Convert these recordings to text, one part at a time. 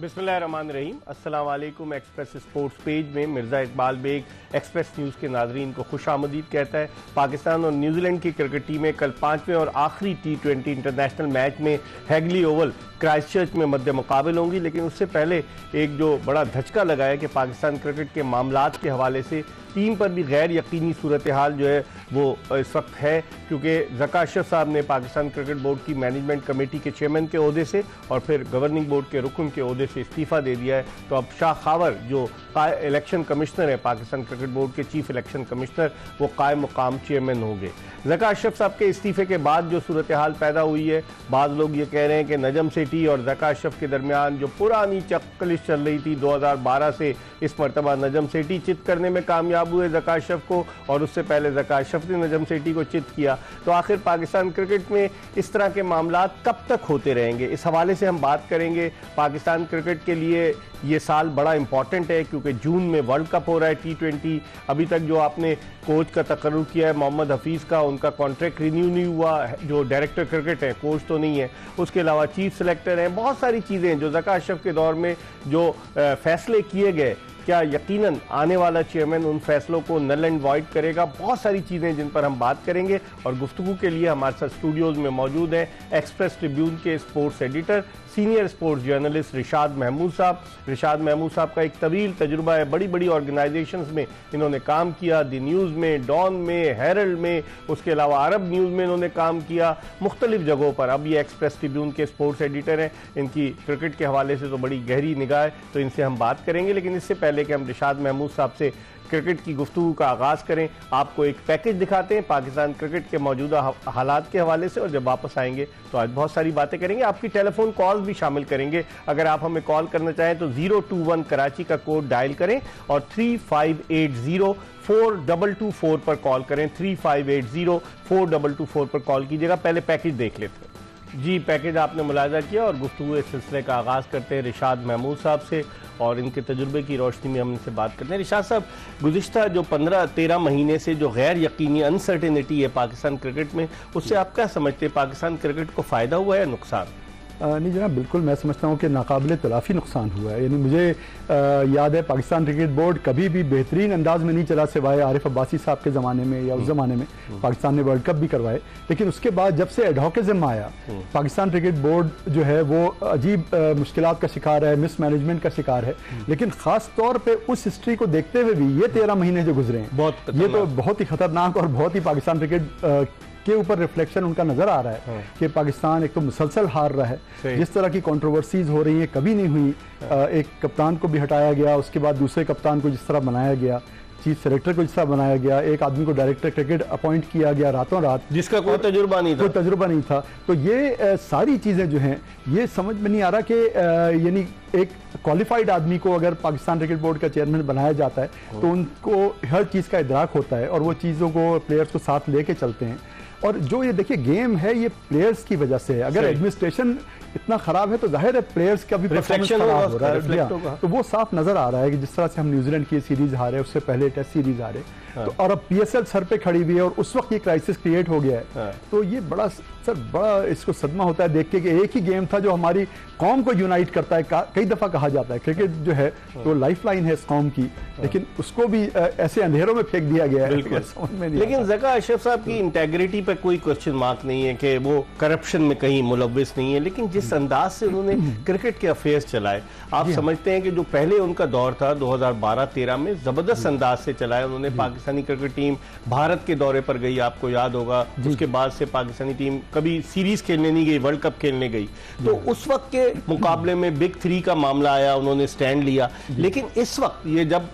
बिस्मिल्लाहिर्रहमानिर्रहीम। अस्सलाम वालेकुम। एक्सप्रेस स्पोर्ट्स पेज में मिर्ज़ा इकबाल बेग एक्सप्रेस न्यूज़ के नाज़रीन को खुशामदीद कहता है। पाकिस्तान और न्यूजीलैंड की क्रिकेट टीमें कल 5वें और आखिरी T20 इंटरनेशनल मैच में हैगली ओवल क्राइस्टचर्च में मध्य मुकाबल होंगी, लेकिन उससे पहले एक जो बड़ा धचका लगा है कि पाकिस्तान क्रिकेट के मामलात के हवाले से टीम पर भी गैर यकीनी सूरत हाल जो है वो इस वक्त है, क्योंकि ज़का अशरफ साहब ने पाकिस्तान क्रिकेट बोर्ड की मैनेजमेंट कमेटी के चेयरमैन के ओहदे से और फिर गवर्निंग बोर्ड के रुकन के ओहदे से इस्तीफ़ा दे दिया है। तो अब शाह खावर जो इलेक्शन कमिश्नर है, पाकिस्तान क्रिकेट बोर्ड के चीफ इलेक्शन कमिश्नर, वो कायम मुकाम चेयरमैन होंगे। ज़का अशरफ साहब के इस्तीफ़े के बाद जो सूरत हाल पैदा हुई है, बाज़ लोग ये कह रहे हैं कि नजम सेठी और ज़का अशरफ के दरमियान जो पुरानी चक्कलिश चल रही थी 2012 से, इस मरतबा नजम सेठी चित करने में कामयाब हुए ज़का अशरफ को, और उससे पहले ज़का अशरफ ने नजम सेठी को चित किया। तो आखिर पाकिस्तान क्रिकेट में इस तरह के मामलात कब तक होते रहेंगे, इस हवाले से हम बात करेंगे। पाकिस्तान क्रिकेट के लिए ये साल बड़ा इंपॉर्टेंट है, क्योंकि जून में वर्ल्ड कप हो रहा है T20। अभी तक जो आपने कोच का तकर्रुर किया है मोहम्मद हफीज़ का, उनका कॉन्ट्रैक्ट रिन्यू नहीं हुआ। जो डायरेक्टर क्रिकेट है, कोच तो नहीं है, उसके अलावा चीफ सेलेक्टर हैं। बहुत सारी चीज़ें हैं जो ज़का अशरफ के दौर में जो फैसले किए गए, क्या यकीनन आने वाला चेयरमैन उन फैसलों को नल एंड वॉइड करेगा। बहुत सारी चीज़ें जिन पर हम बात करेंगे, और गुफ्तगू के लिए हमारे साथ स्टूडियोज़ में मौजूद हैं एक्सप्रेस ट्रिब्यून के sports editor, senior sports journalist Rishad Mahmood साहब। रिशाद महमूद साहब का एक तवील तजुर्बा है, बड़ी बड़ी ऑर्गेनाइजेशंस में इन्होंने काम किया, दी न्यूज़ में, डॉन में, हेरल्ड में, उसके अलावा अरब न्यूज़ में इन्होंने काम किया, मुख्तलिफ जगहों पर। अब ये एक्सप्रेस ट्रिब्यून के स्पोर्ट्स एडिटर हैं। इनकी क्रिकेट के हवाले से तो बड़ी गहरी निगाह है, तो इनसे हम बात करेंगे। लेकिन इससे पहले कि हम रिशाद महमूद साहब से क्रिकेट की गुफ्तगू का आगाज़ करें, आपको एक पैकेज दिखाते हैं पाकिस्तान क्रिकेट के मौजूदा हालात के हवाले से, और जब वापस आएंगे तो आज बहुत सारी बातें करेंगे। आपकी टेलीफोन कॉल्स भी शामिल करेंगे। अगर आप हमें कॉल करना चाहें तो 021 कराची का कोड डायल करें और 3580-4224 पर कॉल करें। 3580-4224 पर कॉल कीजिएगा। पहले पैकेज देख लेते हैं जी। पैकेज आपने मुलाहिजा किया और गुफ्तगू इस सिलसिले का आगाज़ करते हैं रिशाद महमूद साहब से, और इनके तजुर्बे की रोशनी में हम इनसे बात करते हैं। रिशाद साहब, गुज़िश्ता जो 15-13 महीने से जो गैर यकीनी अनसर्टेनिटी है पाकिस्तान क्रिकेट में, उससे आप क्या समझते हैं, पाकिस्तान क्रिकेट को फ़ायदा हुआ है, नुकसान? नहीं जनाब, बिल्कुल मैं समझता हूँ कि नाकाबिले तलाफ़ी नुकसान हुआ है। यानी मुझे याद है पाकिस्तान क्रिकेट बोर्ड कभी भी बेहतरीन अंदाज में नहीं चला, सिवाय आरिफ अब्बासी साहब के ज़माने में या उस ज़माने में पाकिस्तान ने वर्ल्ड कप भी करवाए। लेकिन उसके बाद जब से एडहॉकिज़म आया, पाकिस्तान क्रिकेट बोर्ड जो है वो अजीब मुश्किलात का शिकार है, मिस मैनेजमेंट का शिकार है। लेकिन ख़ास तौर पर उस हिस्ट्री को देखते हुए भी ये 13 महीने जो गुजरे हैं, ये तो बहुत ही ख़तरनाक और बहुत ही पाकिस्तान क्रिकेट के ऊपर रिफ्लेक्शन उनका नजर आ रहा है कि पाकिस्तान एक तो मुसलसल हार रहा है, जिस तरह की कंट्रोवर्सीज हो रही हैं कभी नहीं हुई। एक कप्तान को भी हटाया गया, उसके बाद दूसरे कप्तान को जिस तरह बनाया गया, चीफ सेलेक्टर को जिस तरह बनाया गया, एक आदमी को डायरेक्टर क्रिकेट अपॉइंट किया गया रातों रात, जिसका कोई तजुर्बा नहीं था। तो ये सारी चीज़ें जो हैं, ये समझ में नहीं आ रहा कि यानी एक क्वालिफाइड आदमी को अगर पाकिस्तान क्रिकेट बोर्ड का चेयरमैन बनाया जाता है तो उनको हर चीज़ का इदराक होता है और वो चीज़ों को, प्लेयर्स को साथ लेके चलते हैं। और जो ये देखिए गेम है, ये प्लेयर्स की वजह से है। अगर एडमिनिस्ट्रेशन इतना खराब है तो जाहिर है प्लेयर्स का भी रिफ्लेक्शन खराब हो रहा है। तो वो साफ नजर आ रहा है कि जिस तरह से हम न्यूजीलैंड की सीरीज हारे, उससे पहले टेस्ट सीरीज हारे, तो और अब PSL सर पे खड़ी हुई है और उस वक्त ये क्राइसिस क्रिएट हो गया है। तो ये बड़ा इसको सदमा होता है देख के कि एक ही गेम था जो हमारी कौम को यूनाइट करता है। कई दफा कहा जाता है क्रिकेट जो है तो लाइफ लाइन है इस कौम की, लेकिन उसको भी ऐसे अंधेरों में फेंक दिया गया है। लेकिन ज़का अशरफ साहब की इंटेग्रिटी पर कोई क्वेश्चन मार्क नहीं है कि वो करप्शन में कहीं मुलव्विस नहीं है, लेकिन जिस अंदाज से उन्होंने क्रिकेट के अफेयर्स चलाए, आप समझते हैं कि जो पहले उनका दौर था 2012-13 में जबरदस्त अंदाज से चलाया उन्होंने। पाकिस्तानी क्रिकेट टीम भारत के दौरे पर गई, आपको याद होगा, उसके बाद से पाकिस्तानी टीम कभी सीरीज खेलने नहीं गई, वर्ल्ड कप खेलने गई। तो उस वक्त के मुकाबले में बिग 3 का मामला आया, उन्होंने स्टैंड लिया। लेकिन इस वक्त ये जब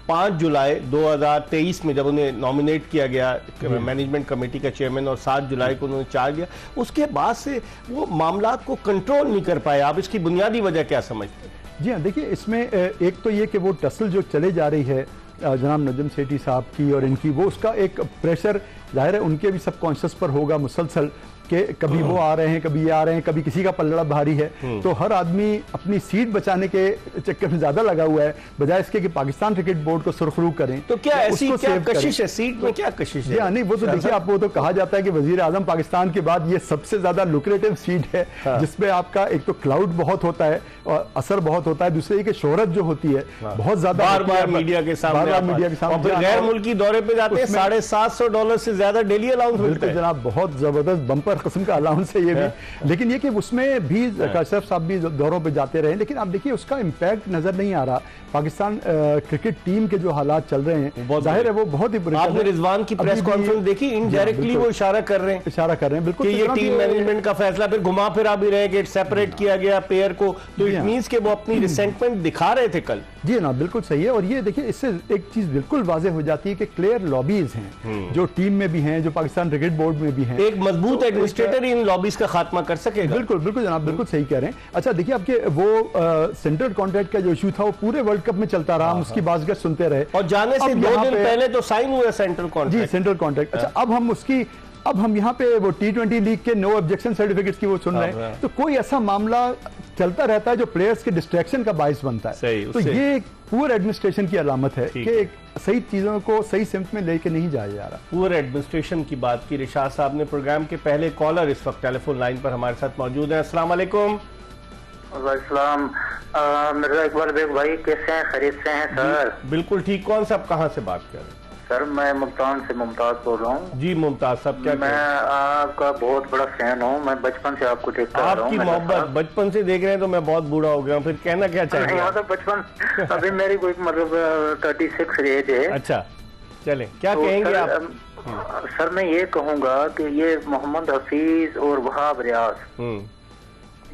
5 जुलाई 2023 में जब उन्हें नॉमिनेट किया गया मैनेजमेंट कमेटी का चेयरमैन और 7 जुलाई को उन्होंने चार्ज लिया, उसके बाद से वो मामलात को कंट्रोल नहीं कर पाए। आप इसकी बुनियादी वजह क्या समझते हैं? जी हाँ, देखिए इसमें एक तो ये कि वो टसल जो चले जा रही है जनाब नजम सेठी साहब की और इनकी, वो उसका एक प्रेशर जाहिर है उनके भी सबकॉन्शियस पर होगा मुसलसल कि कभी वो आ रहे हैं, कभी ये आ रहे हैं, कभी किसी का पल्ला भारी है, तो हर आदमी अपनी सीट बचाने के चक्कर में ज्यादा लगा हुआ है, बजाय इसके कि पाकिस्तान क्रिकेट बोर्ड को सुरखरू करें। तो क्या ऐसी उसको क्या सेव करें। कशिश है सीट में, क्या कशिश है? नहीं, वो तो देखिए, आपको तो कहा जाता है कि वजीर आजम पाकिस्तान के बाद ये सबसे ज्यादा लुक्रेटिव सीट है, जिसमें आपका एक तो क्लाउड बहुत होता है और असर बहुत होता है, दूसरे की शोहरत जो होती है बहुत ज्यादा, बार बार मीडिया के सामने, और फिर गैर मुल्की दौरे पे जाते हैं, $750 से ज्यादा डेली अलाउंस मिलता है। जनाब बहुत जबरदस्त बम्पर किस्म का अलाउंस है ये भी। लेकिन ये कि उसमें भी काशिफ साहब भी दौरों पे जाते रहे, लेकिन आप देखिए उसका इम्पैक्ट नजर नहीं आ रहा। पाकिस्तान क्रिकेट टीम के जो हालात चल रहे हैं, जाहिर है वो बहुत ही बुरे। आपने रिजवान की प्रेस कॉन्फ्रेंस देखी, इनडायरेक्टली वो इशारा कर रहे हैं बिल्कुल कि ये टीम मैनेजमेंट का फैसला, फिर घुमा फिरा भी रहे कि सेपरेट किया गया पेयर को, तो इट मींस कि वो अपनी रिसेंटमेंट दिखा रहे थे कल। जी ना, बिल्कुल सही है। और ये देखिए, इससे एक चीज बिल्कुल वाज़ेह हो जाती है कि क्लियर लॉबीज हैं जो टीम में भी हैं, जो पाकिस्तान क्रिकेट बोर्ड में भी हैं। एक मजबूत एडमिनिस्ट्रेटर इन लॉबीज का खात्मा कर सकेगा। बिल्कुल बिल्कुल जनाब, बिल्कुल सही कह रहे हैं। अच्छा देखिए, आपके वो सेंट्रल कॉन्ट्रैक्ट का जो इशू था वो पूरे वर्ल्ड कप में चलता रहा, हम उसकी बातचीत सुनते रहे, और जाने से 2 दिन पहले तो साइन हुआ सेंट्रल कॉन्ट्रैक्ट। जी, सेंट्रल कॉन्ट्रैक्ट। अच्छा, अब हम यहाँ पे वो T20 लीग के नो ऑब्जेक्शन सर्टिफिकेट्स की वो सुन रहे हैं, तो कोई ऐसा मामला चलता रहता है जो प्लेयर्स के डिस्ट्रैक्शन का बाइस बनता है। तो ये एक पुअर एडमिनिस्ट्रेशन की अलामत है कि सही चीजों को सही सिमत में लेके नहीं जाया जा रहा। पुअर एडमिनिस्ट्रेशन की बात की रिशाद साहब ने। प्रोग्राम के पहले कॉलर इस वक्त टेलीफोन लाइन पर हमारे साथ मौजूद है। अस्सलाम वालेकुम। मिर्जा इकबाल बेग भाई, कैसे हैं? खैरियत से हैं सर? बिल्कुल ठीक। कौन साहब कहाँ से बात कर रहे हैं? सर मैं मुल्तान से मुमताज बोल रहा हूँ। जी मुमताज साहब, क्या मैं आपका बहुत बड़ा फैन हूँ, मैं बचपन से आपको देखता आ रहा हूँ। आपकी मोहब्बत बचपन से देख रहे हैं, तो मैं बहुत बूढ़ा हो गया हूँ, फिर कहना क्या चाहेंगे? मतलब बचपन, अभी मेरी कोई मतलब 36 एज है। अच्छा, चले, क्या कहेंगे आप? सर मैं ये कहूँगा कि ये मोहम्मद हफीज और वहाब रियाज,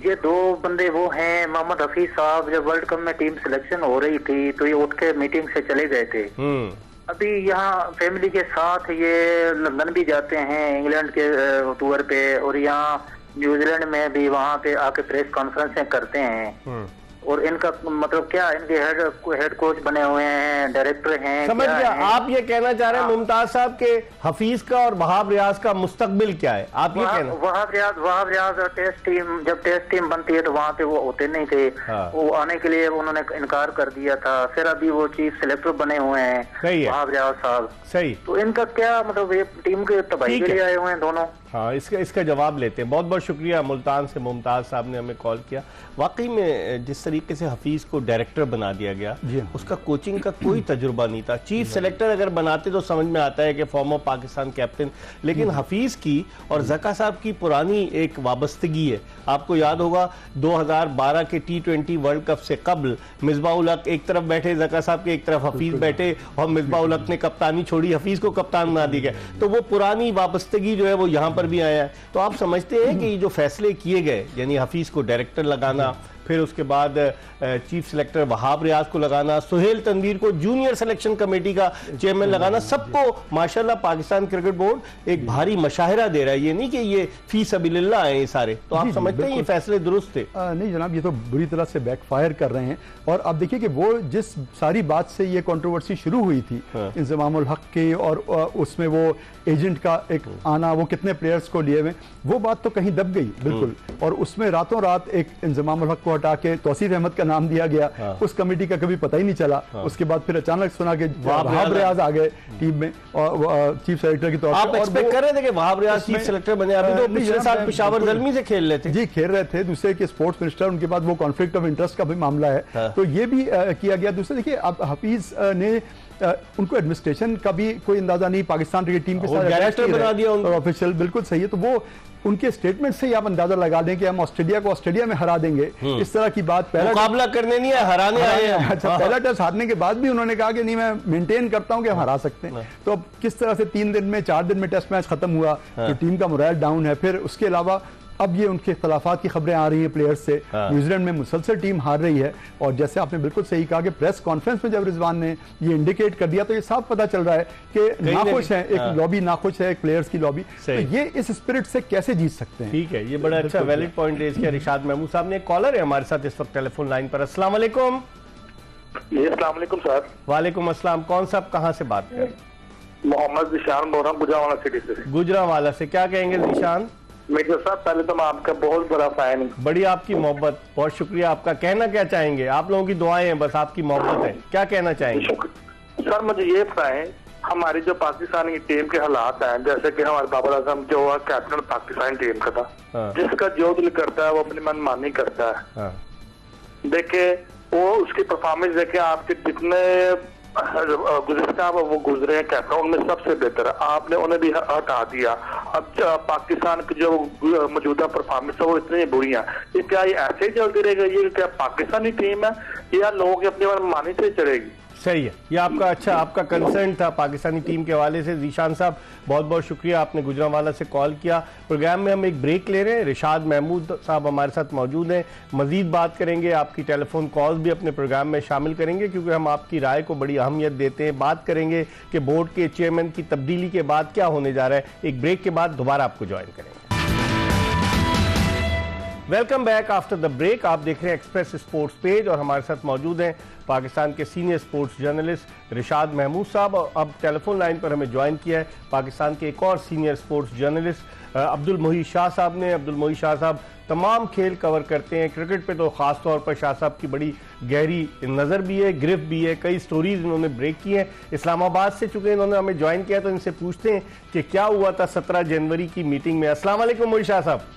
ये दो बंदे वो हैं। मोहम्मद हफीज साहब जब वर्ल्ड कप में टीम सिलेक्शन हो रही थी तो ये उठ के मीटिंग से चले गए थे। अभी यहाँ फैमिली के साथ ये लंदन भी जाते हैं, इंग्लैंड के टूर पे, और यहाँ न्यूजीलैंड में भी वहाँ पे आके प्रेस कॉन्फ्रेंसें करते हैं। और इनका मतलब क्या, इनके हेड कोच बने हुए हैं, डायरेक्टर हैं। समझ गया। आप ये कहना चाह रहे हैं मुमताज साहब के हफीज का और वहाब रियाज का मुस्तकबिल क्या है? आप ये कहना? वहाब रियाज और टेस्ट टीम, जब टेस्ट टीम बनती है तो वहाँ पे वो होते नहीं थे। वो आने के लिए उन्होंने इनकार कर दिया था, फिर अभी वो चीफ सिलेक्टर बने हुए हैं वहाब रियाज साहब। सही। तो इनका क्या मतलब, ये टीम के तबाही के लिए आए हुए हैं दोनों। हाँ, इसका जवाब लेते हैं। बहुत बहुत शुक्रिया मुल्तान से मुमताज साहब ने हमें कॉल किया। वाकई में जिस तरीके से हफीज को डायरेक्टर बना दिया गया, उसका कोचिंग का कोई तजुर्बा नहीं था। चीफ सेलेक्टर अगर बनाते तो समझ में आता है कि फॉर्मर पाकिस्तान कैप्टन, लेकिन हफीज की और जका साहब की पुरानी एक वाबस्तगी है। आपको याद होगा 2012 के T20 वर्ल्ड कप से कबल मिसबाह-उल हक एक तरफ बैठे, जका साहब के एक तरफ हफीज बैठे, और मिसबाह-उल हक ने कप्तानी छोड़ी, हफीज को कप्तान बना दिया गया। तो वो पुरानी वाबस्तगी जो है वो यहाँ पर भी आया है। तो आप समझते हैं कि जो फैसले किए गए, यानी हफीज को डायरेक्टर लगाना, फिर उसके बाद चीफ सिलेक्टर वहाब रियाज को लगाना, सुहेल तनवीर को जूनियर सिलेक्शन कमेटी का चेयरमैन लगाना, सबको माशाल्लाह पाकिस्तान क्रिकेट बोर्ड एक भारी मशाहिरा दे रहा है। ये नहीं कि ये फी सबीलिल्लाह आए सारे। तो आप समझते हैं ये फैसले दुरुस्त थे? नहीं जनाब, ये तो बुरी तरह से बैकफायर कर रहे हैं। और आप देखिए कि वो जिस सारी बात से ये कंट्रोवर्सी शुरू हुई थी, इंज़मामुल हक की, और उसमें वो एजेंट का एक आना, वो कितने प्लेयर्स को लिए हुए, वो बात तो कहीं दब गई बिल्कुल। और उसमें रातों रात एक इंज़मामुल हक को हटा के तौसीफ अहमद का नाम दिया गया। उस कमेटी का कभी पता ही नहीं चला। उसके बाद फिर अचानक सुना कि वहाब रियाज आ गए टीम में और चीफ सेलेक्टर की तौर पर। आप एक्सपेक्ट कर रहे थे कि वहाब रियाज चीफ सेलेक्टर बने? अभी तो पिछले साल पेशावर ज़ल्मी से खेल रहे थे। जी, खेल रहे थे, दूसरे के स्पोर्ट्स मिनिस्टर, उनके बाद वो कॉन्फ्लिक्ट ऑफ इंटरेस्ट का भी मामला है। तो ये भी किया गया। दूसरे देखिए, अब हफीज ने उनको एडमिनिस्ट्रेशन का भी कोई अंदाजा नहीं, पाकिस्तान क्रिकेट टीम के साथ डायरेक्टर बना दिया और ऑफिशियल। बिल्कुल सही है। तो वो उनके स्टेटमेंट से ही आप अंदाजा लगा दें कि हम ऑस्ट्रेलिया को ऑस्ट्रेलिया में हरा देंगे, इस तरह की बात। पहला मुकाबला करने नहीं है, हराने आए हैं। अच्छा, पहला टेस्ट हारने के बाद भी उन्होंने कहा कि नहीं, मैं मेंटेन करता हूं कि हम हरा सकते हैं। तो अब किस तरह से 3 दिन में 4 दिन में टेस्ट मैच खत्म हुआ, तो टीम का मोरल डाउन है। फिर उसके अलावा अब ये उनके खिलाफात की खबरें आ रही हैं प्लेयर्स से। न्यूजीलैंड में मुसलसल टीम हार रही है। और जैसे आपने बिल्कुल सही कहा कि प्रेस कॉन्फ्रेंस में जब रिजवान ने ये इंडिकेट कर दिया, तो ये साफ पता चल रहा है कि नाखुश है, एक लॉबी नाखुश है, एक प्लेयर्स की लॉबी। तो ये इस स्पिरिट से कैसे जीत सकते हैं? ठीक है, ये बड़ा अच्छा वैलिड पॉइंट रेज किया रिशाद महमूद साहब ने। एक कॉलर है हमारे साथ इस वक्त टेलीफोन लाइन पर। अस्सलाम वालेकुम। अस्सलाम वालेकुम सर। वालेकुम अस्सलाम। कौन साहब कहाँ से बात कर? मोहम्मद जिशान बोल रहा हूँ, गुजरावाला सिटी से। गुजरावाला से। क्या कहेंगे जिशान? मिर्जा साहब, पहले तो मैं आपका बहुत बड़ा फैन हूँ। बड़ी आपकी मोहब्बत, बहुत शुक्रिया आपका। कहना क्या चाहेंगे? आप लोगों की दुआएं हैं, बस आपकी मोहब्बत है, क्या कहना चाहेंगे? सर मुझे ये बताएं, हमारी जो पाकिस्तान की टीम के हालात हैं, जैसे कि हमारे बाबर आजम जो हुआ कैप्टन पाकिस्तान टीम का था, जिसका जो दिल करता है वो अपनी मनमानी करता है। देखे वो उसकी परफॉर्मेंस देखे, आपके जितने गुज़श्ता वो गुजरे हैं कैप्टन, उनमें सबसे बेहतर है, आपने उन्हें भी हटा दिया। अब पाकिस्तान की जो मौजूदा परफॉर्मेंस है वो इतनी बुरी है, ये क्या ये ऐसे ही चलती रहेगी? ये क्या पाकिस्तानी टीम है या लोगों की अपनी मनमानी से चलेगी? सही है, ये आपका अच्छा आपका कंसर्न था पाकिस्तानी टीम के हवाले से। जीशान साहब बहुत बहुत शुक्रिया, आपने गुजरांवाला से कॉल किया। प्रोग्राम में हम एक ब्रेक ले रहे हैं, रिशाद महमूद साहब हमारे साथ मौजूद हैं, मजीद बात करेंगे, आपकी टेलीफोन कॉल्स भी अपने प्रोग्राम में शामिल करेंगे क्योंकि हम आपकी राय को बड़ी अहमियत देते हैं। बात करेंगे कि बोर्ड के चेयरमैन की तब्दीली के बाद क्या होने जा रहा है। एक ब्रेक के बाद दोबारा आपको ज्वाइन करेंगे। Welcome back after the break. आप देख रहे हैं एक्सप्रेस स्पोर्ट्स पेज और हमारे साथ मौजूद हैं पाकिस्तान के senior sports journalist Rishad Mahmood साहब। अब टेलीफोन लाइन पर हमें ज्वाइन किया है पाकिस्तान के एक और सीनियर स्पोर्ट्स जर्नलिस्ट अब्दुल मोही शाह साहब ने। अब्दुल मोही शाह साहब तमाम खेल कवर करते हैं, क्रिकेट पे तो ख़ास तौर पर शाह साहब की बड़ी गहरी नज़र भी है, गिरफ्त भी है, कई स्टोरीज इन्होंने ब्रेक की हैं। इस्लामाबाद से चूँकि इन्होंने हमें ज्वाइन किया तो इनसे पूछते हैं कि क्या हुआ था 17 जनवरी की मीटिंग में। अस्सलाम वालेकुम मोही शाह साहब।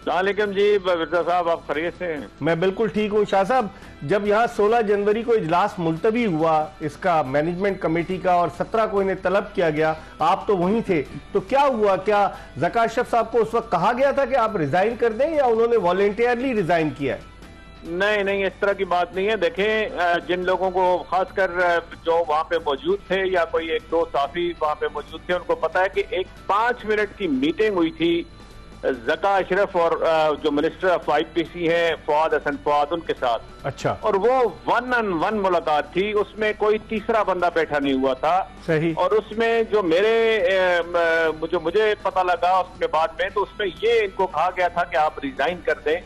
वालेकुम जी मिर्जा साहब, आप खैरियत से हैं? मैं बिल्कुल ठीक हूँ शाह साहब। जब यहाँ 16 जनवरी को इजलास मुलतवी हुआ इसका मैनेजमेंट कमेटी का और 17 को इन्हें तलब किया गया, आप तो वहीं थे, तो क्या हुआ? क्या ज़का अशरफ साहब को उस वक्त कहा गया था कि आप रिजाइन कर दें या उन्होंने वॉलेंटियरली रिजाइन किया है? नहीं नहीं, इस तरह की बात नहीं है। देखें, जिन लोगों को खासकर जो वहाँ पे मौजूद थे या कोई एक दो साथी वहाँ पे मौजूद थे, उनको पता है कि एक 5 मिनट की मीटिंग हुई थी ज़का अशरफ और जो मिनिस्टर ऑफ IPC है फवाद हसन फवाद, उनके साथ। अच्छा। और वो 1-on-1 मुलाकात थी, उसमें कोई तीसरा बंदा बैठा नहीं हुआ था। सही। और उसमें जो मुझे पता लगा उसके बाद में, तो उसमें ये इनको कहा गया था कि आप रिजाइन कर दें,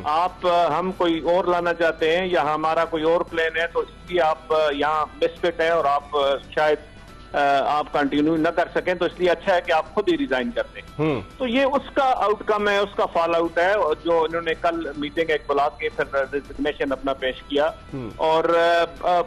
आप हम कोई और लाना चाहते हैं या हमारा कोई और प्लान है, तो इसकी आप यहाँ मिसफिट है और आप शायद आप कंटिन्यू न कर सकें, तो इसलिए अच्छा है कि आप खुद ही रिजाइन कर दें। तो ये उसका आउटकम है, उसका फॉल आउट है, और जो इन्होंने कल मीटिंग एक बुला के फिर रेजिग्नेशन अपना पेश किया। और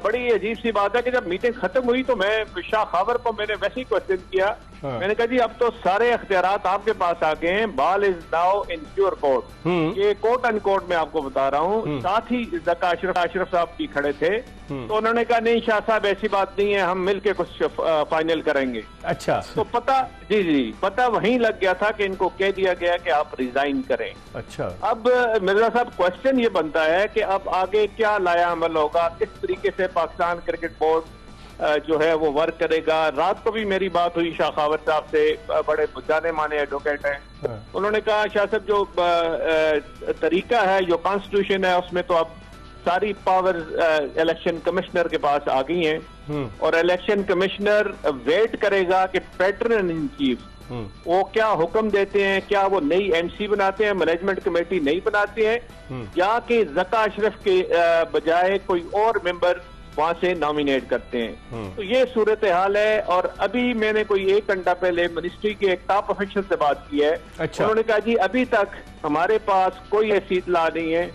बड़ी अजीब सी बात है कि जब मीटिंग खत्म हुई तो मैं शाह खावर को मैंने वैसे ही क्वेश्चन किया। मैंने कहा जी अब तो सारे अख्तियारात आपके पास आ गए हैं, ball is now in your court. ये कोर्ट एंड कोर्ट में आपको बता रहा हूँ। साथ ही ज़का अशरफ साहब भी खड़े थे, तो उन्होंने कहा नहीं शाह साहब ऐसी बात नहीं है, हम मिलके कुछ फाइनल करेंगे। अच्छा। तो पता वहीं लग गया था कि इनको कह दिया गया कि आप रिजाइन करें। अच्छा। अब मिर्जा साहब क्वेश्चन ये बनता है कि अब आगे क्या लाया अमल होगा, किस तरीके से पाकिस्तान क्रिकेट बोर्ड जो है वो वर्क करेगा। रात को भी मेरी बात हुई शाह खावर साहब से, बड़े जाने माने एडवोकेट हैं। उन्होंने कहा शाह साहब जो तरीका है, जो कॉन्स्टिट्यूशन है, उसमें तो अब सारी पावर इलेक्शन कमिश्नर के पास आ गई हैं और इलेक्शन कमिश्नर वेट करेगा कि पैटर्न इन चीफ वो क्या हुक्म देते हैं, क्या वो नई MC बनाते हैं, मैनेजमेंट कमेटी नहीं बनाते हैं, या कि ज़का अशरफ के बजाय कोई और मेंबर वहां से नॉमिनेट करते हैं। तो ये सूरत हाल है। और अभी मैंने कोई 1 घंटा पहले मिनिस्ट्री के एक टॉप ऑफिशियल से बात की है। अच्छा। उन्होंने कहा जी अभी तक हमारे पास कोई ऐसी इत्तला नहीं है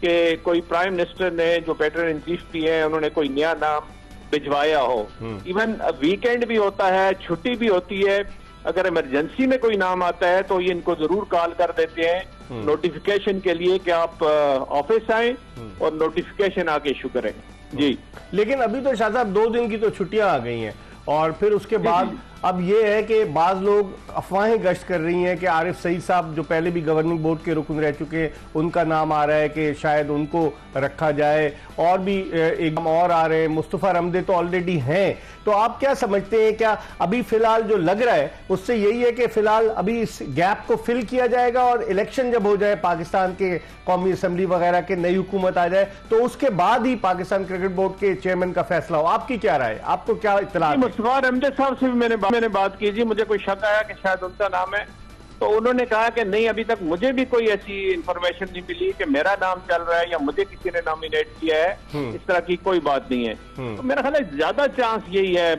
कि कोई प्राइम मिनिस्टर ने जो पैटर्न इन चीफ की है उन्होंने कोई नया नाम भिजवाया हो। इवन वीकेंड भी होता है, छुट्टी भी होती है, अगर इमरजेंसी में कोई नाम आता है तो ये इनको जरूर कॉल कर देते हैं नोटिफिकेशन के लिए कि आप ऑफिस आए और नोटिफिकेशन आके इशू करें। जी। लेकिन अभी तो शाह साहब 2 दिन की तो छुट्टियां आ गई हैं और फिर उसके बाद अब ये है कि बाज लोग अफवाहें गश्त कर रही हैं कि आरिफ सईद साहब जो पहले भी गवर्निंग बोर्ड के रुकन रह चुके, उनका नाम आ रहा है कि शायद उनको रखा जाए, और भी एक और आ रहे हैं, मुस्तफ़ा रमदे तो ऑलरेडी हैं। तो आप क्या समझते हैं, क्या अभी फिलहाल जो लग रहा है उससे यही है कि फिलहाल अभी इस गैप को फिल किया जाएगा और इलेक्शन जब हो जाए पाकिस्तान के कौमी असम्बली वगैरह के, नई हुकूमत आ जाए, तो उसके बाद ही पाकिस्तान क्रिकेट बोर्ड के चेयरमैन का फैसला हो? आपकी क्या राय है, आपको क्या इत्तला? मुस्तफ़ा रमदे साहब से भी मैंने बात की जी, मुझे कोई शक आया कि शायद उनका नाम है, तो उन्होंने कहा कि नहीं अभी तक मुझे भी कोई ऐसी इंफॉर्मेशन नहीं मिली कि मेरा नाम चल रहा है या मुझे किसी ने नॉमिनेट किया है, इस तरह की कोई बात नहीं है। तो मेरा ख्याल है ज्यादा चांस यही है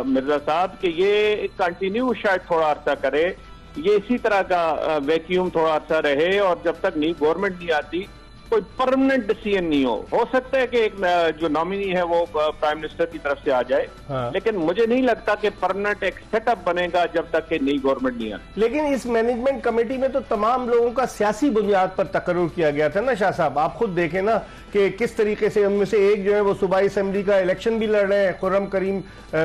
मिर्जा साहब कि ये कंटिन्यू शायद थोड़ा अर्सा करे ये इसी तरह का वैक्यूम थोड़ा अच्छा रहे और जब तक नई गवर्नमेंट नहीं आती कोई परमानेंट डिसीजन नहीं हो सकता है कि एक जो नॉमिनी है वो प्राइम मिनिस्टर की तरफ से आ जाए। हाँ। लेकिन मुझे नहीं लगता कि परमानेंट एक सेटअप बनेगा जब तक कि नई गवर्नमेंट नहीं आती। लेकिन इस मैनेजमेंट कमेटी में तो तमाम लोगों का सियासी बुनियाद पर तकर्रुर किया गया था ना शाह साहब, आप खुद देखें ना कि किस तरीके से उनमें से एक जो है वो सूबाई असेंबली का इलेक्शन भी लड़ रहे हैं, खुर्रम करीम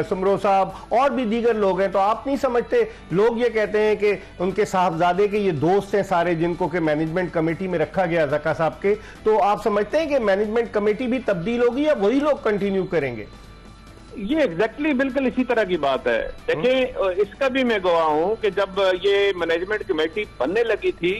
सुमरो साहब, और भी दीगर लोग हैं। तो आप नहीं समझते, लोग ये कहते हैं कि उनके साहबजादे के ये दोस्त हैं सारे जिनको कि मैनेजमेंट कमेटी में रखा गया ज़का साहब के, तो आप समझते हैं कि मैनेजमेंट कमेटी भी तब्दील होगी या वही लोग कंटिन्यू करेंगे? ये एग्जैक्टली बिल्कुल इसी तरह की बात है। देखिए, इसका भी मैं गवाह हूं कि जब ये मैनेजमेंट कमेटी बनने लगी थी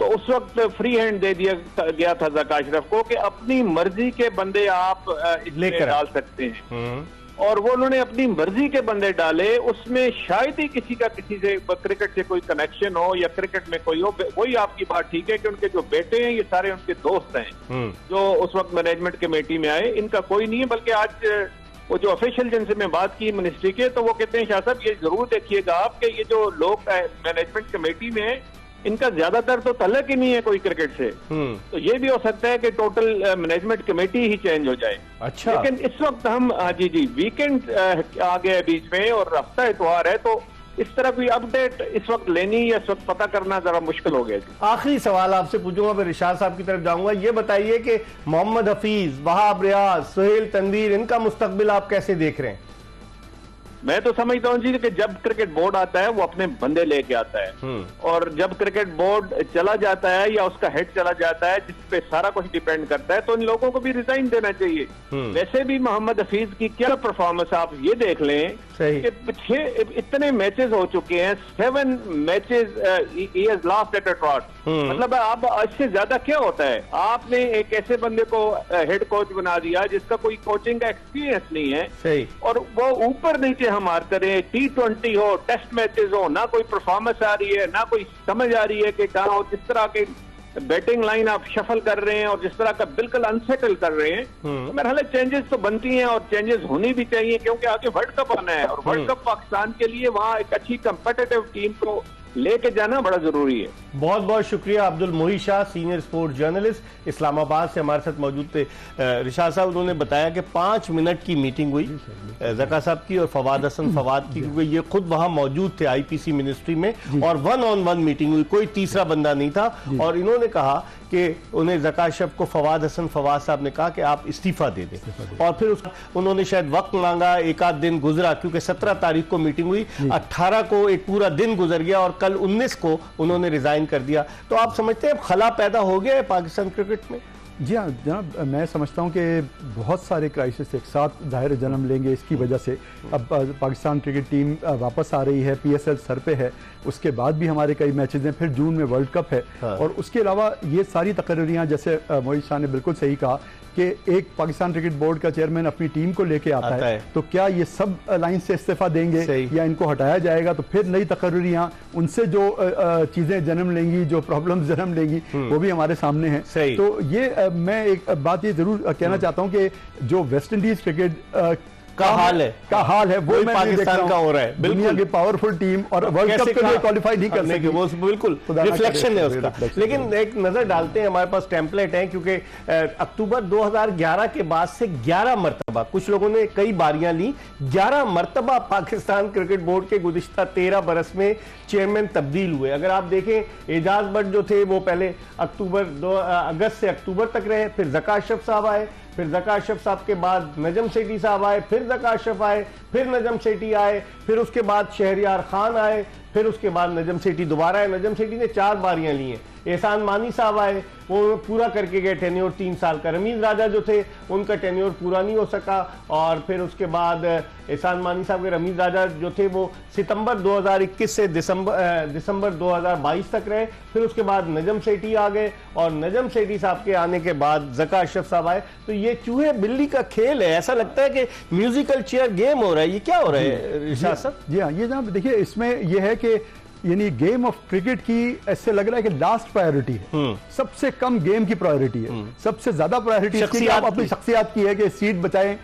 तो उस वक्त फ्री हैंड दे दिया गया था ज़का अशरफ को कि अपनी मर्जी के बंदे आप इसमें डाल सकते हैं, और वो उन्होंने अपनी मर्जी के बंदे डाले। उसमें शायद ही किसी का किसी से क्रिकेट से कोई कनेक्शन हो या क्रिकेट में कोई हो। वही आपकी बात ठीक है कि उनके जो बेटे हैं ये सारे उनके दोस्त हैं जो उस वक्त मैनेजमेंट कमेटी में आए, इनका कोई नहीं है। बल्कि आज वो जो ऑफिशियल जिनसे मैं बात की मिनिस्ट्री के, तो वो कहते हैं शाह साहब ये जरूर देखिएगा आप कि ये जो लोग मैनेजमेंट कमेटी में हैं इनका ज्यादातर तो तल्लक ही नहीं है कोई क्रिकेट से। तो ये भी हो सकता है कि टोटल मैनेजमेंट कमेटी ही चेंज हो जाए। अच्छा। लेकिन इस वक्त हम जी वीकेंड आ गया बीच में और हफ्ता इतवार है, तो इस तरह कोई अपडेट इस वक्त लेनी या इस वक्त पता करना जरा मुश्किल हो गया जी। आखिरी सवाल आपसे पूछूंगा, फिर रिशाद साहब की तरफ जाऊंगा। ये बताइए कि मोहम्मद हफीज, वहाब रियाज, सुहेल तनवीर, इनका मुस्तकबिल आप कैसे देख रहे हैं? मैं तो समझता हूँ जी कि जब क्रिकेट बोर्ड आता है वो अपने बंदे लेके आता है, और जब क्रिकेट बोर्ड चला जाता है या उसका हेड चला जाता है जिस पे सारा कुछ डिपेंड करता है, तो इन लोगों को भी रिजाइन देना चाहिए। वैसे भी मोहम्मद हफीज की क्या परफॉर्मेंस आप ये देख लें कि पीछे इतने मैचेस हो चुके हैं, 7 matches he has lost at a trout. मतलब अब इससे ज्यादा क्या होता है? आपने एक ऐसे बंदे को हेड कोच बना दिया जिसका कोई कोचिंग का एक्सपीरियंस नहीं है, सही, और वो ऊपर नीचे हम मारते रहे, T20 हो, टेस्ट मैचेस हो, ना कोई परफॉर्मेंस आ रही है, ना कोई समझ आ रही है कि कहाँ हो। जिस तरह के बैटिंग लाइन आप शफल कर रहे हैं और जिस तरह का बिल्कुल अनसेटल कर रहे हैं, तो मेरे ख्याल चेंजेस तो बनती हैं और चेंजेस होनी भी चाहिए, क्योंकि आगे वर्ल्ड कप आना है और वर्ल्ड कप पाकिस्तान के लिए वहाँ एक अच्छी कंपेटिटिव टीम को लेके जाना बड़ा जरूरी है। बहुत बहुत शुक्रिया। अब्दुल मोही Shah, senior sports journalist, Islamabad से हमारे साथ मौजूद थे। रिशाद साहब, उन्होंने बताया कि 5 मिनट की मीटिंग हुई ज़का साहब की और फवाद हसन फवाद की, क्योंकि ये खुद वहां मौजूद थे आईपीसी मिनिस्ट्री में, और 1-on-1 मीटिंग हुई, कोई तीसरा बंदा नहीं था। और इन्होंने कहा कि उन्हें ज़का अशरफ को फवाद हसन फवाद साहब ने कहा कि आप इस्तीफा दे दें, और फिर उन्होंने शायद वक्त मांगा, एक आध दिन गुजरा, क्योंकि 17 तारीख को मीटिंग हुई, 18 को एक पूरा दिन गुजर गया और कल 19 को उन्होंने रिजाइन कर दिया। तो आप समझते हैं खला पैदा हो गया है पाकिस्तान क्रिकेट में? जी हाँ जनाब, मैं समझता हूँ कि बहुत सारे क्राइसिस एक साथ ज़ाहिर जन्म लेंगे इसकी वजह से। अब पाकिस्तान क्रिकेट टीम वापस आ रही है, PSL सर पे है, उसके बाद भी हमारे कई मैचेस हैं, फिर जून में वर्ल्ड कप है। हाँ। और उसके अलावा ये सारी तकरीरियाँ, जैसे मोहित शाह ने बिल्कुल सही कहा कि एक पाकिस्तान क्रिकेट बोर्ड का चेयरमैन अपनी टीम को लेके आता है, तो क्या ये सब लाइन से इस्तीफा देंगे या इनको हटाया जाएगा? तो फिर नई तकरीरियाँ, उनसे जो चीज़ें जन्म लेंगी, जो प्रॉब्लम्स जन्म लेंगी, वो भी हमारे सामने हैं। तो ये मैं एक बात ये जरूर कहना चाहता हूँ कि जो वेस्ट इंडीज क्रिकेट का हाल है वो पाकिस्तान का हो रहा है। दुनिया की पावरफुल टीम और वर्ल्ड कप के लिए क्वालिफाई नहीं कर सके, वो बिल्कुल रिफ्लेक्शन है उसका। लेकिन एक नजर डालते हैं, हमारे पास टेम्पलेट है, क्योंकि अक्टूबर 2011 के बाद से 11 मरतबा, कुछ लोगों ने कई बारियां ली, 11 मरतबा पाकिस्तान क्रिकेट बोर्ड के गुज़िश्ता 13 बरस में चेयरमैन तब्दील हुए। अगर आप देखें, एजाज भट्ट जो थे वो पहले अगस्त से अक्टूबर तक रहे, फिर ज़का अशरफ साहब आए, फिर ज़का अशरफ साहब के बाद नजम सेठी साहब आए, फिर ज़का अशरफ आए, फिर नजम सेठी आए, फिर उसके बाद शहरियार खान आए, फिर उसके बाद नजम सेठी दोबारा आए। नजम सेठी ने 4 बारियां ली हैं। एहसान मानी साहब आए, वो पूरा करके गए टेन्योर 3 साल का। रमीज राजा जो थे उनका टेन्योर पूरा नहीं हो सका, और फिर उसके बाद एहसान मानी साहब के रमीज राजा जो थे वो सितंबर 2021 से दिसंबर 2022 तक रहे। फिर उसके बाद नजम सेठी आ गए, और नजम सेठी साहब के आने के बाद ज़का अशरफ साहब आए। तो ये चूहे बिल्ली का खेल है, ऐसा लगता है कि म्यूजिकल चेयर गेम हो रहा है। ये क्या हो रहा है रिशाद साहब? जी हाँ, ये जनाब देखिए, इसमें यह है कि यानी गेम ऑफ क्रिकेट की ऐसे लग रहा है कि लास्ट प्रायोरिटी है, सबसे कम गेम की प्रायोरिटी है, सबसे ज्यादा प्रायोरिटी आप अपनी शख्सियत की है कि सीट बचाएं,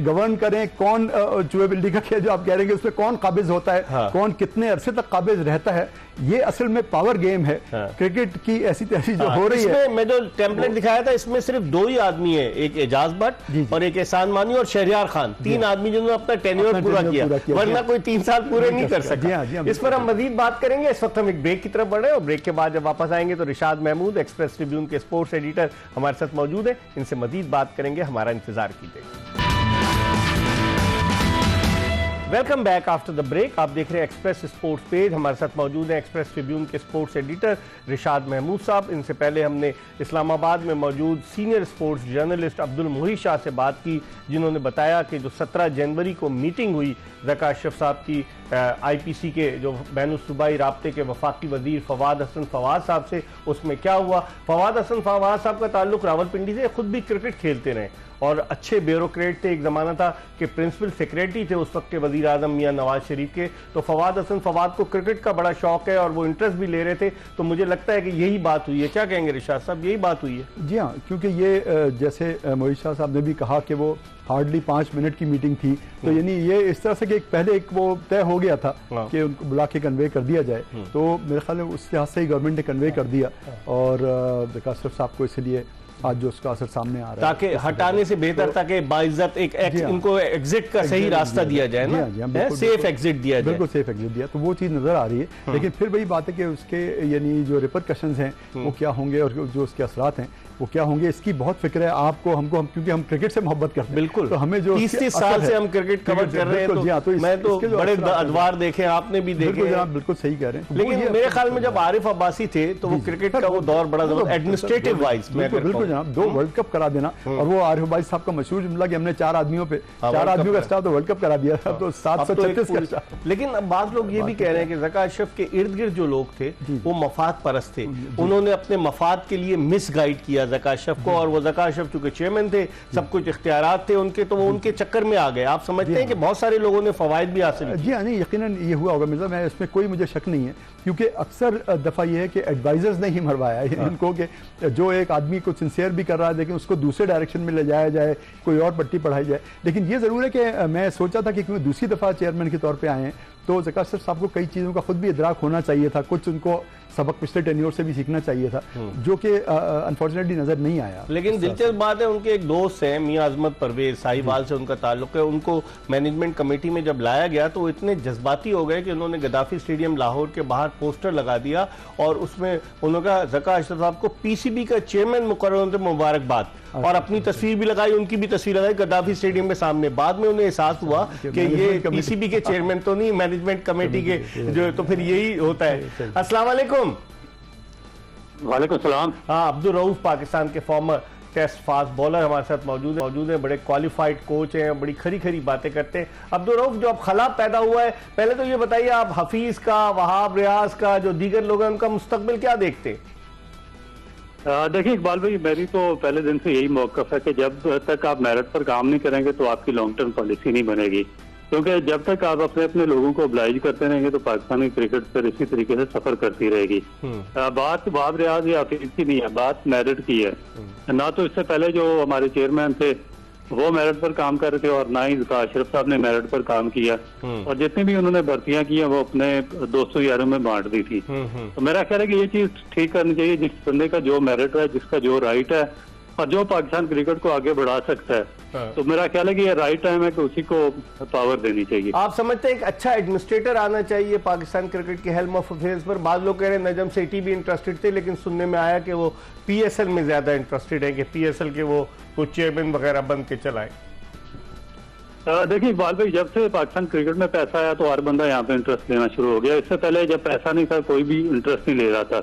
गवर्न करें। कौन चूहे बिल्ली का खेल जो आप कह रहे हैं उसमें कौन काबिज होता है, हाँ। कौन कितने अरसे तक काबिज रहता है, ये असल में पावर गेम है। क्रिकेट की ऐसी तैसी जो हो रही है, मैं जो टेम्पलेट दिखाया था इसमें सिर्फ 2 ही आदमी है, एक एजाज भट्ट और एक एहसान मानी और शहरियार खान, 3 आदमी जिन्होंने अपना टेन्योर पूरा किया, वरना कोई 3 साल पूरे नहीं कर सकता। इस पर हम मजीद बात करेंगे। इस वक्त हम एक ब्रेक की तरफ बढ़ रहे हैं और ब्रेक के बाद जब वापस आएंगे तो रिशाद महमूद एक्सप्रेस ट्रिब्यून के स्पोर्ट्स एडिटर हमारे साथ मौजूद है, इनसे मजीद बात करेंगे, हमारा इंतजार कीजिए। Welcome back after the break. आप देख रहे हैं एक्सप्रेस स्पोर्ट्स पेज, हमारे साथ मौजूद है एक्सप्रेस ट्रिब्यून के स्पोर्ट्स एडिटर रिशाद महमूद साहब। इनसे पहले हमने इस्लामाबाद में मौजूद सीनियर स्पोर्ट्स जर्नलिस्ट अब्दुल मोही शाह से बात की, जिन्होंने बताया कि जो 17 जनवरी को मीटिंग हुई ज़का अशरफ साहब की IPC के जो बैनुल-सूबाई राब्ते के वफाकी वजीर फवाद हसन फवाद साहब से, उसमें क्या हुआ। फवाद हसन फवाद साहब का ताल्लुक रावलपिंडी से, खुद भी क्रिकेट खेलते रहे और अच्छे ब्यूरोक्रेट थे। एक ज़माना था कि प्रिंसिपल सेक्रेटरी थे उस वक्त के वज़ीर आज़म मियाँ नवाज शरीफ के। तो फवाद हसन फवाद को क्रिकेट का बड़ा शौक है और वो इंटरेस्ट भी ले रहे थे। तो मुझे लगता है कि यही बात हुई है। क्या कहेंगे रिशाद साहब, यही बात हुई है? जी हाँ, क्योंकि ये जैसे मोहित शाह साहब ने भी कहा कि वो हार्डली 5 मिनट की मीटिंग थी, तो यानी ये इस तरह से कि पहले एक वो तय हो गया था कि उनको बुला के कन्वे कर दिया जाए। तो मेरे ख्याल में उस लिहाज से ही गवर्नमेंट ने कन्वे कर दिया और ज़का अशरफ साहब को इसलिए आज जो उसका असर सामने आ रहा है, ताकि हटाने से बेहतर था कि बाइज्जत एक इनको एग्जिट का सही रास्ता दिया जाए ना, सेफ एग्जिट दिया जाए। बिल्कुल सेफ एग्जिट दिया, तो वो चीज़ नजर आ रही है। लेकिन फिर वही बात है कि उसके यानी जो रिपरकशंस हैं वो क्या होंगे और जो उसके असरात हैं वो क्या होंगे, इसकी बहुत फिक्र है आपको, हमको, हम क्योंकि हम क्रिकेट से मोहब्बत करते हैं। बिल्कुल, तो हमें जो 30 साल से हम क्रिकेट कवर कर रहे हैं, तो मैं तो बड़े अदवार देखे, आपने भी देखे। आप बिल्कुल सही कह रहे हैं। लेकिन मेरे ख्याल में जब आरिफ अब्बासी थे तो वो क्रिकेट का वो दौर बड़ा एडमिनिस्ट्रेटिव वाइज, बिल्कुल जनाब, 2 वर्ल्ड कप करा देना। और वो आरिफ अब्बासी साहब का मशहूर जुमला कि हमने 4 आदमियों का स्टाफ तो वर्ल्ड कप करा दिया, तो 736 का। लेकिन अब बात लोग ये भी कह रहे हैं कि ज़का अशरफ के इर्द गिर्द जो लोग थे वो मफाद परस्त थे, उन्होंने अपने मफाद के लिए मिस गाइड किया ज़का अशरफ को, और वो ज़का अशरफ चूंकि चेयरमैन थे, सब कुछ इख्तियारात थे उनके, तो वो उनके चक्कर में आ गए। आप समझते हैं कि बहुत सारे लोगों ने फवायद भी हासिल किए? जी हाँ, नहीं यकीनन ये हुआ होगा मिर्जा, मैं इसमें कोई मुझे शक नहीं है, क्योंकि अक्सर दफ़ा ये है कि एडवाइजर्स ने ही मरवाया है इनको, कि जो एक आदमी को सिंसियर भी कर रहा है लेकिन उसको दूसरे डायरेक्शन में ले जाया जाए, कोई और पट्टी पढ़ाई जाए। लेकिन ये ज़रूर है कि मैं सोचा था कि क्योंकि दूसरी दफ़ा चेयरमैन के तौर पर आए हैं तो ज़का अशरफ साहब को कई चीज़ों का खुद भी इदराक होना चाहिए था, कुछ उनको सबक पिछले टेन्योर से भी सीखना चाहिए था, जो कि अनफॉर्चुनेटली नजर नहीं आया। लेकिन दिलचस्प बात है, उनके एक दोस्त हैं मियां अजमत परवेज, साहिवाल से उनका ताल्लुक है, उनको मैनेजमेंट कमेटी में जब लाया गया तो वो इतने जज्बाती हो गए कि उन्होंने गद्दाफी स्टेडियम लाहौर के बाहर पोस्टर लगा दिया और उसमें उन्होंने कहा ज़का अशरफ साहब को PCB का चेयरमैन मुकर्रर होने पे मुबारकबाद, और अपनी तस्वीर भी लगाई, उनकी भी तस्वीर लगाई गद्दाफी स्टेडियम के सामने। बाद में उन्हें एहसास हुआ कि ये PCB के चेयरमैन तो नहीं, मैनेजमेंट कमेटी के जो, तो फिर यही होता है। अस्सलाम वालेकुम। वालेकुम सलाम। हाँ, अब्दुल रऊफ पाकिस्तान के फॉर्मर टेस्ट फास्ट बॉलर हमारे साथ मौजूद हैं, बड़े क्वालिफाइड कोच हैं, बड़ी खरी खरी बातें करते हैं। अब्दुल रऊफ, जो अब खला पैदा हुआ है, पहले तो ये बताइए आप हफीज का, वहाब रियाज का, जो दीगर लोग हैं, उनका मुस्तकबिल क्या देखते हैं? देखिए इकबाल भाई, मेरी तो पहले दिन से यही मौकफ है कि जब तक आप मेरिट पर काम नहीं करेंगे तो आपकी लॉन्ग टर्म पॉलिसी नहीं बनेगी, क्योंकि जब तक आप अपने अपने लोगों को ऑब्लाइज करते रहेंगे तो पाकिस्तानी क्रिकेट फिर इसी तरीके से सफर करती रहेगी। बात वहाब रियाज या हफीज की नहीं है, बात मेरिट की है। ना तो इससे पहले जो हमारे चेयरमैन थे वो मेरिट पर काम कर रहे थे और ना ही ज़का अशरफ साहब ने मेरिट पर काम किया, और जितनी भी उन्होंने भर्तियां की हैं वो अपने दोस्तों यारों में बांट दी थी। तो मेरा ख्याल है कि ये चीज ठीक करनी चाहिए, जिस बंदे का जो मेरिट है, जिसका जो राइट है और जो पाकिस्तान क्रिकेट को आगे बढ़ा सकता है, तो मेरा ख्याल है कि ये राइट टाइम है कि उसी को पावर देनी चाहिए। आप समझते हैं एक अच्छा एडमिनिस्ट्रेटर आना चाहिए पाकिस्तान क्रिकेट के हेल्म ऑफ अफेयर्स पर? बाद लोग कह रहे हैं नजम सेठी भी इंटरेस्टेड थे, लेकिन सुनने में आया कि वो PSL में ज्यादा इंटरेस्टेड है, कि PSL के वो कुछ चेयरमैन वगैरह बन के चलाए। देखिए इकबाल भाई, जब से पाकिस्तान क्रिकेट में पैसा आया तो हर बंदा यहाँ पे इंटरेस्ट लेना शुरू हो गया। इससे पहले जब पैसा नहीं था कोई भी इंटरेस्ट नहीं ले रहा था।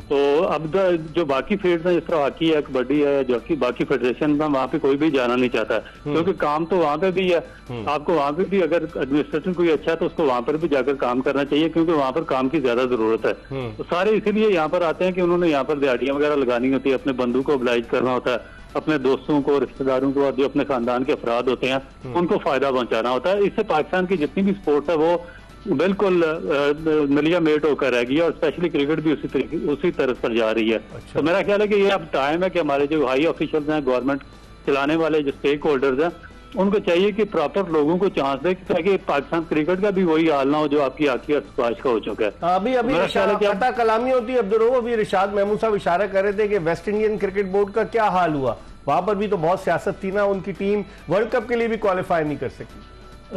तो अब जो बाकी फील्ड है, जिस तरह हॉकी है, कबड्डी है, जो कि बाकी फेडरेशन में, वहाँ पे कोई भी जाना नहीं चाहता, क्योंकि काम तो वहाँ पे भी है। आपको वहाँ पे भी अगर एडमिनिस्ट्रेशन कोई अच्छा है तो उसको वहाँ पर भी जाकर काम करना चाहिए, क्योंकि वहाँ पर काम की ज्यादा जरूरत है। तो सारे इसीलिए यहाँ पर आते हैं कि उन्होंने यहाँ पर दिहाड़ियां वगैरह लगानी होती है, अपने बंधु को ऑब्लाइज करना होता है, अपने दोस्तों को, रिश्तेदारों को, और जो अपने खानदान के अफराद होते हैं उनको फायदा पहुंचाना होता है। इससे पाकिस्तान की जितनी भी स्पोर्ट्स है वो बिल्कुल मिलिया मेट होकर रहेगी, और स्पेशली क्रिकेट भी उसी तरफ पर जा रही है। तो मेरा ख्याल है कि ये अब टाइम है कि हमारे जो हाई ऑफिशियल्स हैं, गवर्नमेंट चलाने वाले जो स्टेक होल्डर्स हैं, उनको चाहिए कि प्रॉपर लोगों को चांस दे ताकि पाकिस्तान क्रिकेट का भी वही हाल ना हो जो आपकी आखिरी अस्पाश का हो चुका है। अभी पता कलामी होती है अब्दुल रऊफ, अभी रिशाद महमूद साहब इशारा कर रहे थे कि वेस्ट इंडियन क्रिकेट बोर्ड का क्या हाल हुआ, वहां पर भी तो बहुत सियासत थी ना, उनकी टीम वर्ल्ड कप के लिए भी क्वालिफाई नहीं कर सकी।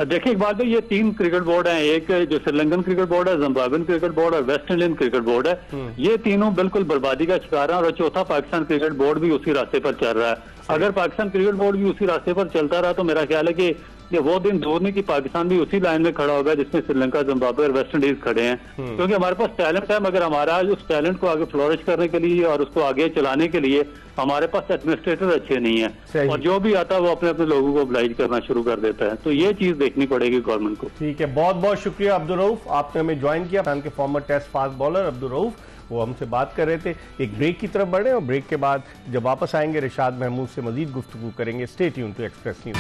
देखिए एक बात है, ये 3 क्रिकेट बोर्ड हैं, एक जो श्रीलंकन क्रिकेट बोर्ड है, जिम्बाब्वेन क्रिकेट बोर्ड और वेस्ट इंडियन क्रिकेट बोर्ड है। ये तीनों बिल्कुल बर्बादी का शिकार है और चौथा पाकिस्तान क्रिकेट बोर्ड भी उसी रास्ते पर चल रहा है। अगर पाकिस्तान क्रिकेट बोर्ड भी उसी रास्ते पर चलता रहा तो मेरा ख्याल है कि ये वो दिन दूर नहीं कि पाकिस्तान भी उसी लाइन में खड़ा होगा जिसमें श्रीलंका, जिम्बाब्वे और वेस्ट इंडीज खड़े हैं। क्योंकि हमारे पास टैलेंट है, मगर हमारा उस टैलेंट को आगे फ्लोरिश करने के लिए और उसको आगे चलाने के लिए हमारे पास एडमिनिस्ट्रेटर अच्छे नहीं है और जो भी आता है वो अपने अपने लोगों को ऑब्लाइज करना शुरू कर देता है। तो ये चीज देखनी पड़ेगी गवर्नमेंट को। ठीक है, बहुत बहुत शुक्रिया अब्दुल रऊफ, आपने हमें ज्वाइन किया। पाकिस्तान के former test fast bowler Abdul Rauf वो हमसे बात कर रहे थे। एक ब्रेक की तरफ बढ़े और ब्रेक के बाद जब वापस आएंगे रिशाद महमूद से मजीद गुफ्तगू करेंगे। Stay tune to Express news.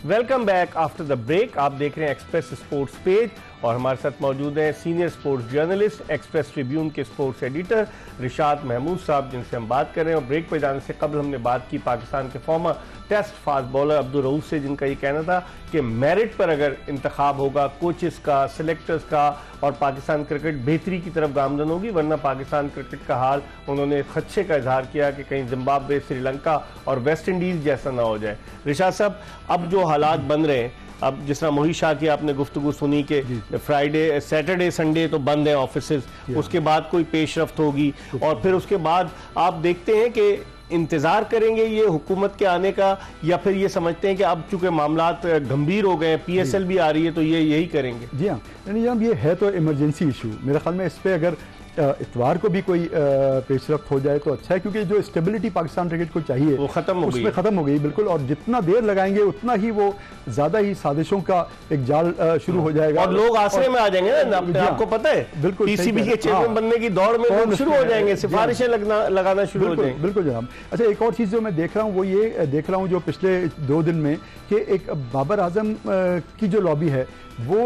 Welcome back after the break. आप देख रहे हैं एक्सप्रेस स्पोर्ट्स पेज और हमारे साथ मौजूद हैं senior sports journalist, express Tribune के स्पोर्ट्स एडिटर रिशाद महमूद साहब, जिनसे हम बात कर रहे हैं। और ब्रेक पे जाने से कबल हमने बात की पाकिस्तान के former test fast bowler Abdul Rauf से, जिनका ये कहना था कि मेरिट पर अगर इंतखाब होगा कोचेस का, सिलेक्टर्स का, और पाकिस्तान क्रिकेट बेहतरी की तरफ गामजन होगी, वरना पाकिस्तान क्रिकेट का हाल उन्होंने खदशे का इजहार किया कि कहीं जिम्बाब्वे, श्रीलंका और वेस्ट इंडीज जैसा ना हो जाए। रिशाद साहब, अब जो हालात बन रहे हैं, अब जिस तरह मोहित शाह की आपने गुफ्तगू सुनी कि फ्राइडे, सैटरडे, संडे तो बंद है ऑफिसेज, उसके बाद कोई पेशरफ्त होगी और फिर उसके बाद आप देखते हैं कि इंतजार करेंगे ये हुकूमत के आने का, या फिर ये समझते हैं कि अब चूंकि मामलात गंभीर हो गए, PSL भी आ रही है तो ये यही करेंगे? जी हाँ, यानी जनाब ये है तो इमरजेंसी इशू, मेरे ख्याल में इस पर अगर इतवार को भी कोई पेशरफ्त हो जाए तो अच्छा है, क्योंकि जो स्टेबिलिटी पाकिस्तान क्रिकेट को चाहिए वो खत्म हो गई बिल्कुल। और जितना देर लगाएंगे उतना ही वो ज्यादा ही साजिशों का एक जाल शुरू हो जाएगा और लोग आसरे में आ जाएंगे ना, आपको पता है बिल्कुल PCB के चेयरमैन बनने की दौड़ में लोग शुरू हो जाएंगे, सिफारिशें लगाना शुरू हो जाएंगे। बिल्कुल जनाब। अच्छा, एक और चीज जो मैं देख रहा हूँ वो ये देख रहा हूँ जो पिछले 2 दिन में कि एक बाबर आजम की जो लॉबी है वो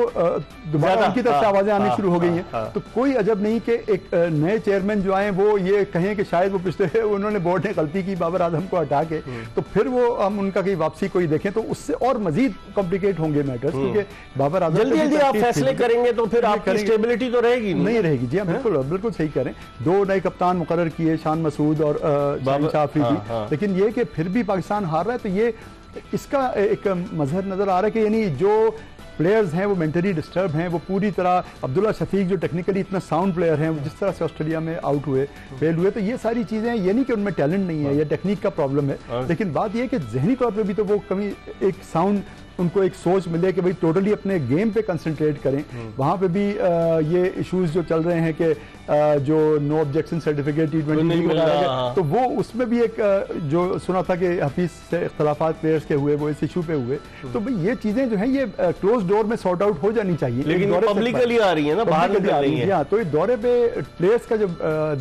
दोबारा उनकी तरफ से आवाजें आनी शुरू हो गई हैं। तो कोई अजब नहीं कि एक नए चेयरमैन जो आए वो ये कहें कि शायद वो पिछले उन्होंने बोर्ड ने गलती की बाबर आजम को हटा के, तो फिर वो हम उनका कहीं वापसी कोई देखें तो उससे और मजीद कॉम्प्लिकेट होंगे मैटर्स, क्योंकि बाबर आजम जल्दी आप फैसले करेंगे तो फिर आपकी स्टेबिलिटी तो रहेगी नहीं रहेगी। जी हाँ, बिल्कुल सही कह रहे हैं। 2 नए कप्तान मुकर्रर किए, शान मसूद और शाह अफरीदी, लेकिन ये कि फिर भी पाकिस्तान हार रहा है, तो ये इसका एक मजहर नजर आ रहा है कि यानी जो प्लेयर्स हैं वो मेंटली डिस्टर्ब हैं। वो पूरी तरह अब्दुल्ला शफीक जो टेक्निकली इतना साउंड प्लेयर हैं, जिस तरह से ऑस्ट्रेलिया में आउट हुए, फेल हुए, तो ये सारी चीज़ें ये नहीं कि उनमें टैलेंट नहीं है या टेक्निक का प्रॉब्लम है, लेकिन बात यह है कि जहनी तौर पे भी तो वो कभी एक साउंड उनको एक सोच मिले कि भाई टोटली अपने गेम पे कंसंट्रेट करें। वहाँ पे भी ये इश्यूज जो चल रहे हैं कि जो नो ऑब्जेक्शन सर्टिफिकेट T20 तो वो उसमें भी एक जो सुना था कि हफीज से इख्तलाफात प्लेयर्स के हुए वो इस इशू पे हुए, तो भाई ये चीजें जो हैं ये क्लोज डोर में सॉर्ट आउट हो जानी चाहिए, लेकिन पब्लिकली आ रही है ना, बाहर निकल रही है। तो इस दौरे पे प्लेयर्स का जब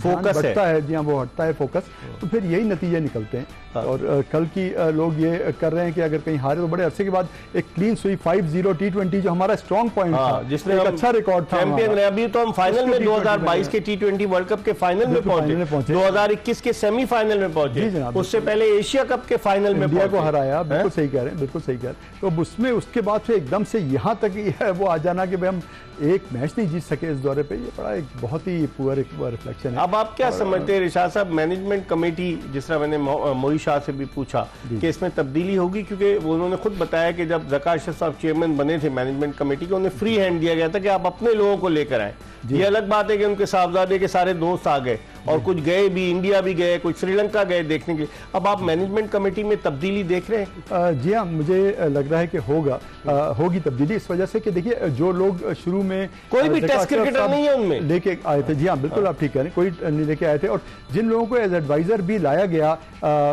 फोकस बढ़ता है, जी हाँ, वो हटता है फोकस, तो फिर यही नतीजे निकलते हैं। और कल की लोग ये कर रहे हैं कि अगर कहीं हारे तो बड़े अरसे के बाद एक क्लीन स्वीप 5-0 T20 जो हमारा स्ट्रॉन्ग पॉइंट था, जिसमें एक अच्छा रिकॉर्ड था, चैंपियन रहे। अभी तो हम फाइनल में 2022 के T20 वर्ल्ड कप के फाइनल में पहुंचे, 2021 के सेमीफाइनल में पहुंचे, उससे पहले एशिया कप के फाइनल में इंडिया को हराया। बिल्कुल सही कह रहे हैं, बिल्कुल सही कह रहे हैं। तो उसमें उसके बाद से एकदम से यहाँ तक वो आ जाना कि भाई हम एक मैच नहीं जीत सके इस दौरे पे, ये बड़ा एक बहुत ही पुअर रिफ्लेक्शन है। अब आप क्या समझते हैं रिशाद साहब, मैनेजमेंट कमेटी, जिस तरह मैंने मोहित शाह से भी पूछा कि इसमें तब्दीली होगी, क्योंकि उन्होंने खुद बताया कि जब ज़का अशरफ साहब चेयरमैन बने थे मैनेजमेंट कमेटी के, उन्हें फ्री हैंड दिया गया था कि आप अपने लोगों को लेकर आए। ये अलग बात है कि उनके साहबजादे के सारे दोस्त आ गए और कुछ गए भी, इंडिया भी गए, कुछ श्रीलंका गए देखने के लिए। अब आप मैनेजमेंट कमेटी में तब्दीली देख रहे हैं? जी हाँ, मुझे लग रहा है कि होगी तब्दीली, इस वजह से कि देखिए जो लोग शुरू में कोई भी टेस्ट क्रिकेटर नहीं है उनमें लेके आए थे। जी हाँ, बिल्कुल आप ठीक कह रहे हैं, कोई नहीं लेके आए थे, और जिन लोगों को एज एडवाइजर भी लाया गया,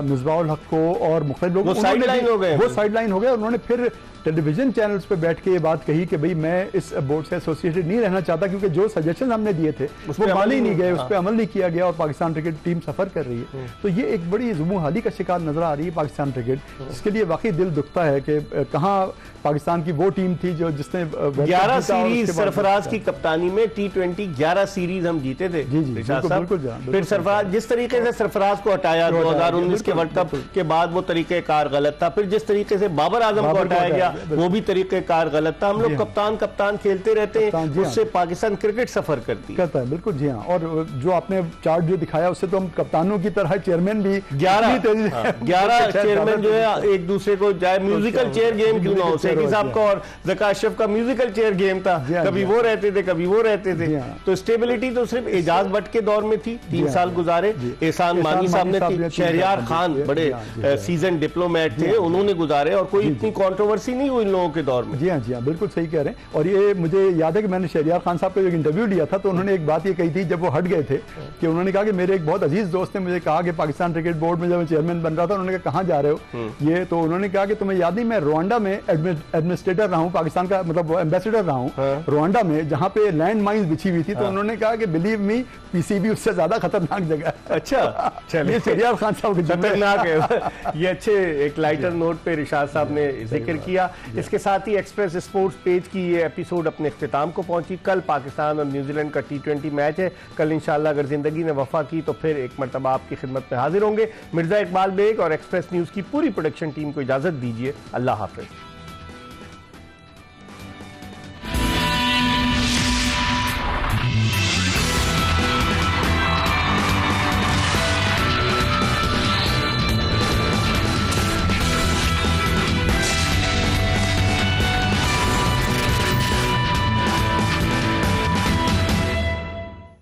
मिसबाह उल हक को और मुख्तलिफ लोग, वो साइड लाइन हो गए, और उन्होंने फिर टेलीविजन चैनल्स पे बैठ के ये बात कही कि भाई मैं इस बोर्ड से एसोसिएटेड नहीं रहना चाहता, क्योंकि जो सजेशन हमने दिए थे वो माने ही नहीं गए, उस पर अमल नहीं किया गया और पाकिस्तान क्रिकेट टीम सफर कर रही है। तो ये एक बड़ी जुमुहाली का शिकार नजर आ रही है पाकिस्तान क्रिकेट, जिसके लिए वाकई दिल दुखता है कि कहाँ पाकिस्तान की वो टीम थी जो जिसने 11 सीरीज सरफराज की कप्तानी में T20 11 सीरीज हम जीते थे। फिर सरफराज जिस तरीके से सरफराज को हटाया 2019 के वर्ल्ड कप के बाद वो तरीकेकार गलत था, फिर जिस तरीके से बाबर आजम को हटाया गया वो भी तरीकेकार गलत था। हम लोग कप्तान खेलते रहते हैं, उससे पाकिस्तान क्रिकेट सफर करता है। बिल्कुल जी हाँ, और जो आपने चार्ट जो दिखाया उससे तो हम कप्तानों की तरह चेयरमैन भी 11 चेयरमैन जो है एक दूसरे को, चाहे म्यूजिकल चेयर गेम क्यों ना हो, सेठी साहब का और ज़का अशरफ का म्यूजिकल चेयर गेम था, कभी वो रहते थे कभी वो रहते थे। तो स्टेबिलिटी तो सिर्फ एजाज भट्ट के दौर में थी, 3 साल गुजारे, एहसान मानी साहब ने थी, शहरियार खान बड़े सीजन डिप्लोमेट थे, उन्होंने गुजारे और कोई इतनी कंट्रोवर्सी नहीं हुई इन लोगों के दौर में। जी हाँ, बिल्कुल सही कह रहे हैं। और ये मुझे याद है कि मैंने शहरियार खान साहब का एक इंटरव्यू लिया था, तो उन्होंने एक बात ये कही थी जब वो हट गए थे, कि उन्होंने कहा कि मेरे एक बहुत अजीज दोस्त ने मुझे कहा कि पाकिस्तान क्रिकेट बोर्ड में जब मैं चेयरमैन बन रहा था, उन्होंने कहा कहाँ जा रहे हो ये, तो उन्होंने कहा कि तुम्हें याद नहीं मैं रुवांडा में एडमिनिस्ट्रेटर रहा हूँ, पाकिस्तान का मतलब एम्बेसडर रहा हूँ रुवांडा में, जहाँ पे लैंड माइन्स बिछी हुई थी। तो उन्होंने कहा कि बिलीव मी पीसीबी उससे ज्यादा खतरनाक जगह है। अच्छा, चलिए शहरियार खान साहब खतरनाक है। ये अच्छे एक लाइटर नोट पे रिशाद साहब ने जिक्र किया। इसके साथ ही एक्सप्रेस स्पोर्ट्स पेज की ये एपिसोड अपने इख्तिताम को पहुंची। कल पाकिस्तान और न्यूजीलैंड का T20 मैच है। कल इंशाल्लाह अगर जिंदगी ने वफा की तो फिर एक मरतबा आपकी खिदमत में हाजिर होंगे। मिर्जा इकबाल बेग और एक्सप्रेस न्यूज की पूरी प्रोडक्शन टीम को इजाजत दीजिए। अल्लाह हाफिज।